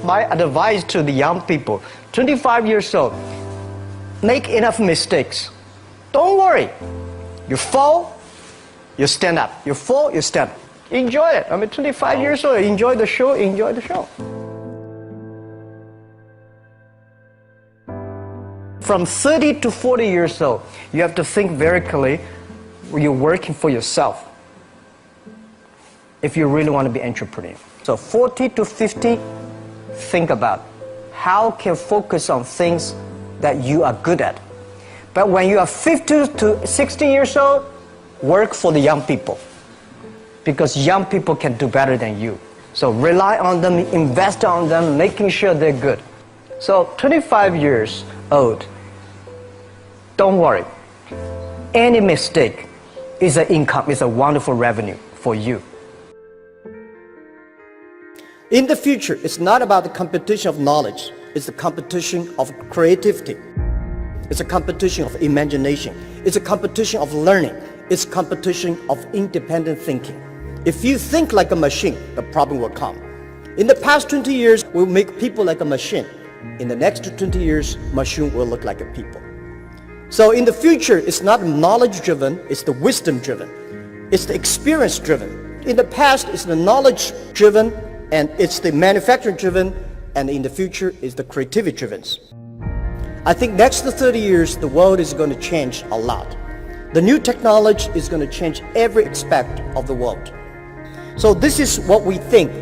my advice to the young people, 25 years old, make enough mistakes. Don't worry. You fall, you stand up. You fall, you stand up. Enjoy it. I mean, 25 years old, enjoy the show, enjoy the show. From 30 to 40 years old, you have to think very clearly, you're working for yourself if you really want to be an entrepreneur. So 40 to 50, think about how can focus on things that you are good at. But when you are 50 to 60 years old, work for the young people, because young people can do better than you. So rely on them, invest on them, making sure they're good. So 25 years old, don't worry. Any mistake is an income, is a wonderful revenue for you. In the future, it's not about the competition of knowledge. It's the competition of creativity. It's a competition of imagination. It's a competition of learning. It's a competition of independent thinking. If you think like a machine, the problem will come. In the past 20 years, we'll make people like a machine. In the next 20 years, machine will look like a people. So in the future, it's not knowledge-driven, it's the wisdom-driven. It's the experience-driven. In the past, it's the knowledge-driven, and it's the manufacturing-driven, and in the future, it's the creativity-driven. I think next to 30 years, the world is going to change a lot. The new technology is going to change every aspect of the world. So this is what we think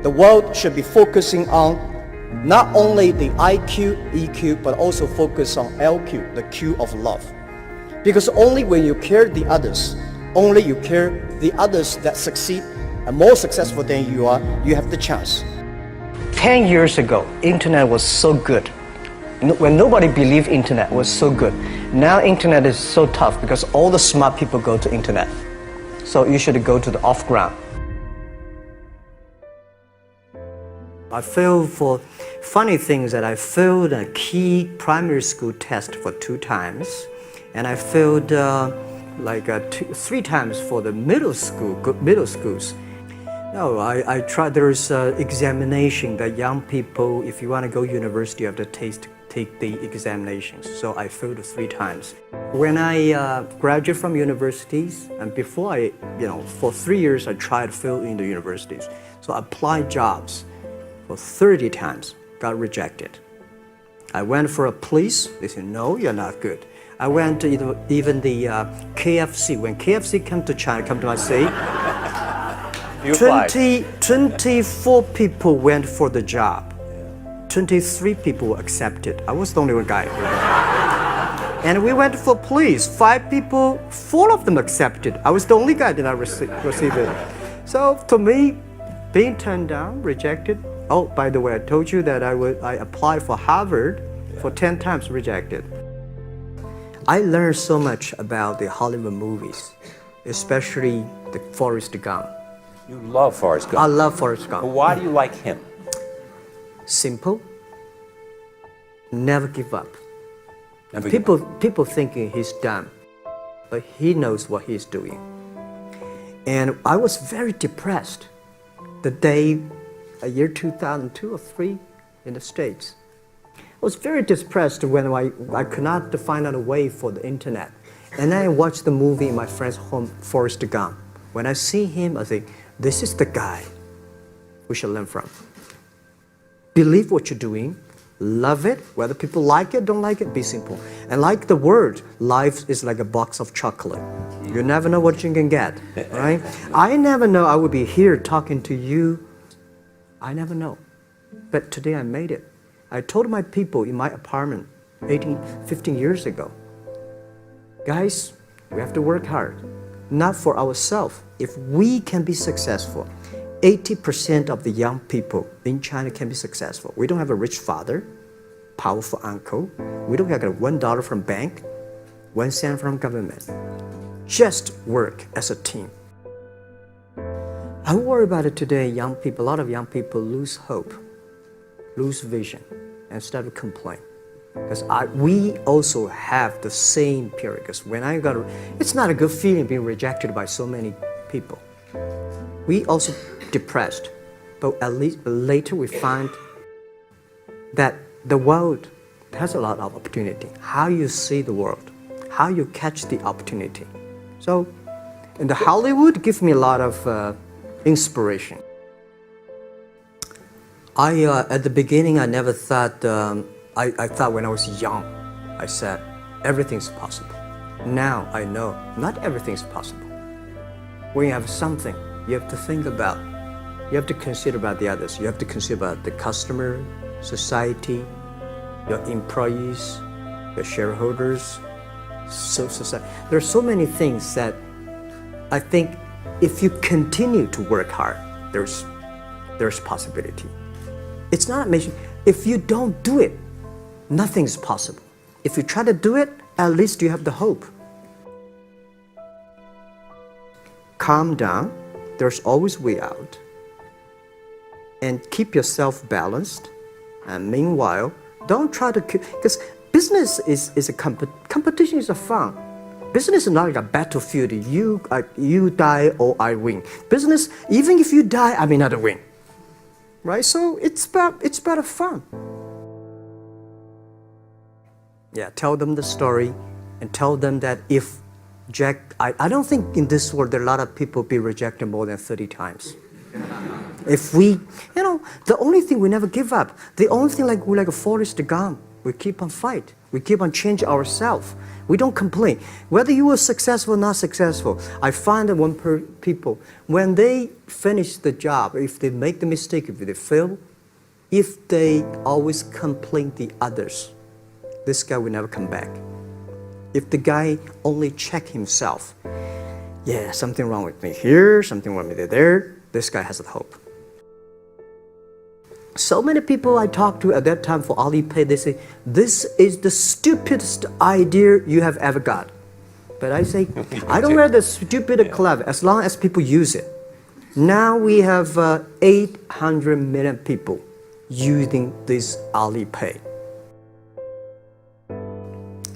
the world should be focusing on. Not only the IQ, EQ, but also focus on LQ, the Q of love. Because only when you care the others, only you care the others that succeed and more successful than you are, you have the chance. 10 years ago, internet was so good. When nobody believed internet was so good. Now internet is so tough because all the smart people go to internet. So you should go to the off-ground. I failed for funny things that I failed a key primary school test for 2 times, and I failed 3 times for the middle schools. No, I tried. There's examination that young people, if you want to go to university, you have to take the examinations. So I failed 3 times. When I graduated from universities, and before for 3 years I tried to fill in the universities. So I applied jobs for 30 times, got rejected. I went for a police, they said, no, you're not good. I went to even the KFC. When KFC came to China, come to my city, 24 people went for the job. 23 people were accepted. I was the only one guy. And we went for police. 5 people, 4 of them accepted. I was the only guy that I received it. So to me, being turned down, rejected. Oh, by the way, I told you that I applied for Harvard for 10 times, rejected. I learned so much about the Hollywood movies, especially the Forrest Gump. You love Forrest Gump. I love Forrest Gump. But why do you like him? Simple. Never give up. People thinking he's dumb, but he knows what he's doing. And I was very depressed the day, year 2002 or 3 in the States. I was very depressed when I could not find out a way for the internet. And then I watched the movie in my friend's home, Forrest Gump. When I see him, I think, this is the guy we should learn from. Believe what you're doing, love it, whether people like it, don't like it, be simple. And like the word, life is like a box of chocolate. You never know what you can get, right? I never know I would be here talking to you. I never know. But today I made it. I told my people in my apartment 15 years ago, guys, we have to work hard, not for ourselves. If we can be successful, 80% of the young people in China can be successful. We don't have a rich father, powerful uncle. We don't have $1 from bank, 1 cent from government. Just work as a team. I worry about it today. Young people, a lot of young people lose hope, lose vision, and start to complain. Because we also have the same period. Because when it's not a good feeling being rejected by so many people. We also depressed, but at least later we find that the world has a lot of opportunity. How you see the world, how you catch the opportunity. So, in the Hollywood gives me a lot of inspiration. At the beginning, I never thought, I thought when I was young, I said, everything's possible. Now I know not everything's possible. When you have something, you have to think about, you have to consider about the others. You have to consider about the customer, society, your employees, your shareholders, society. There are so many things that I think if you continue to work hard, there's possibility. It's not amazing. If you don't do it, nothing's possible. If you try to do it, at least you have the hope. Calm down. There's always a way out. And keep yourself balanced. And meanwhile, don't try to keep, because business is a competition is a fun. Business is not like a battlefield. You die or I win. Business, even if you die, I may not win. Right? So it's about fun. Yeah, tell them the story and tell them that if Jack, I don't think in this world there are a lot of people be rejected more than 30 times. If we, the only thing we never give up, the only thing we're like a Forrest Gump, we keep on fight. We keep on changing ourselves. We don't complain. Whether you were successful or not successful, I find that people, when they finish the job, if they make the mistake, if they fail, if they always complain the others, this guy will never come back. If the guy only check himself, yeah, something wrong with me here, something wrong with me there, this guy has a hope. So many people I talked to at that time for Alipay, they say, this is the stupidest idea you have ever got. But I say, I don't wear the stupid clever as long as people use it. Now we have 800 million people using this Alipay.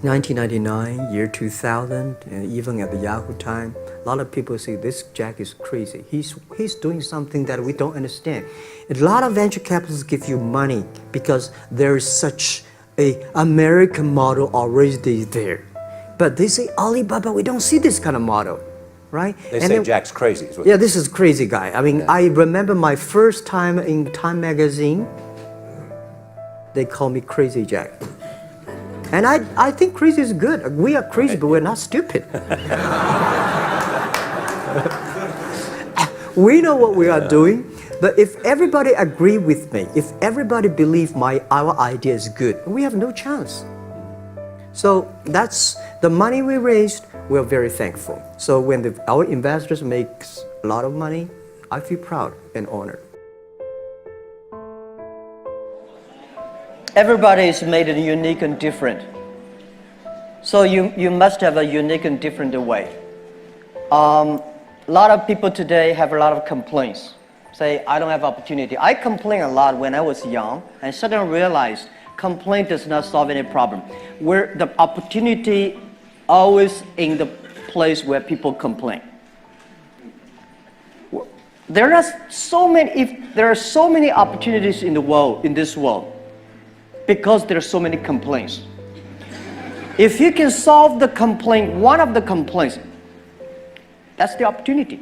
1999, year 2000, and even at the Yahoo time, a lot of people say this Jack is crazy. He's doing something that we don't understand. A lot of venture capitalists give you money because there is such an American model already there. But they say, Alibaba, we don't see this kind of model, right? They say Jack's crazy. Yeah, this is crazy guy. I mean, I remember my first time in Time magazine, they call me Crazy Jack. And I think crazy is good. We are crazy, but we're not stupid. We know what we are doing, but if everybody agree with me, if everybody believe our idea is good, we have no chance. So that's the money we raised. We're very thankful. So when our investors make a lot of money, I feel proud and honored. Everybody is made unique and different. So you must have a unique and different way. A lot of people today have a lot of complaints. Say, I don't have opportunity. I complained a lot when I was young and suddenly realized complaint does not solve any problem. Where the opportunity always in the place where people complain. There are so many opportunities in the world, in this world, because there are so many complaints. If you can solve the complaint, one of the complaints, that's the opportunity.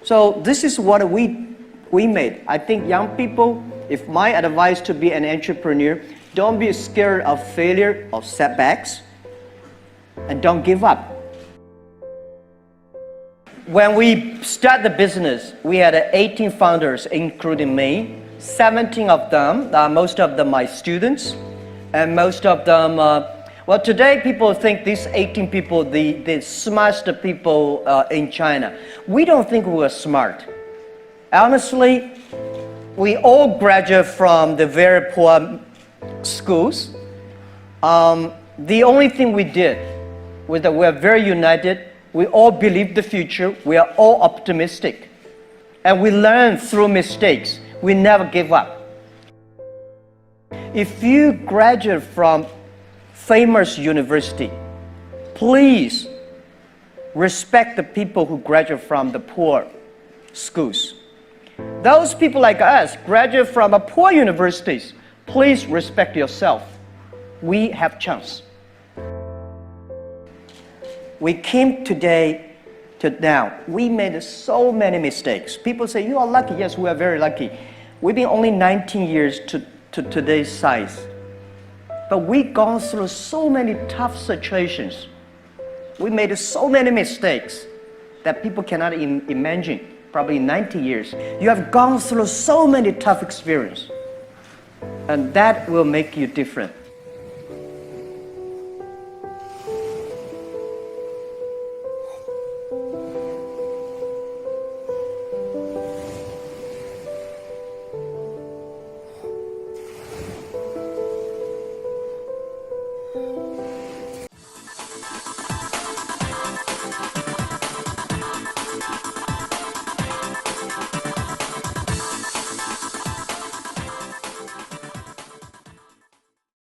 So this is what we made. I think young people, if my advice to be an entrepreneur, don't be scared of failure or setbacks, and don't give up. When we start the business, we had 18 founders, including me. 17 of them, most of them my students, and most of them, well, today people think these 18 people, the smartest people in China. We don't think we are smart. Honestly, we all graduate from the very poor schools. The only thing we did was that we are very united. We all believe the future. We are all optimistic. And we learn through mistakes. We never give up. If you graduate from famous university, please respect the people who graduate from the poor schools. Those people like us graduate from poor universities. Please respect yourself. We have chance. We came today to now. We made so many mistakes. People say, you are lucky. Yes, we are very lucky. We've been only 19 years to today's size. But we've gone through so many tough situations. We made so many mistakes that people cannot imagine. Probably in 90 years. You have gone through so many tough experiences. And that will make you different.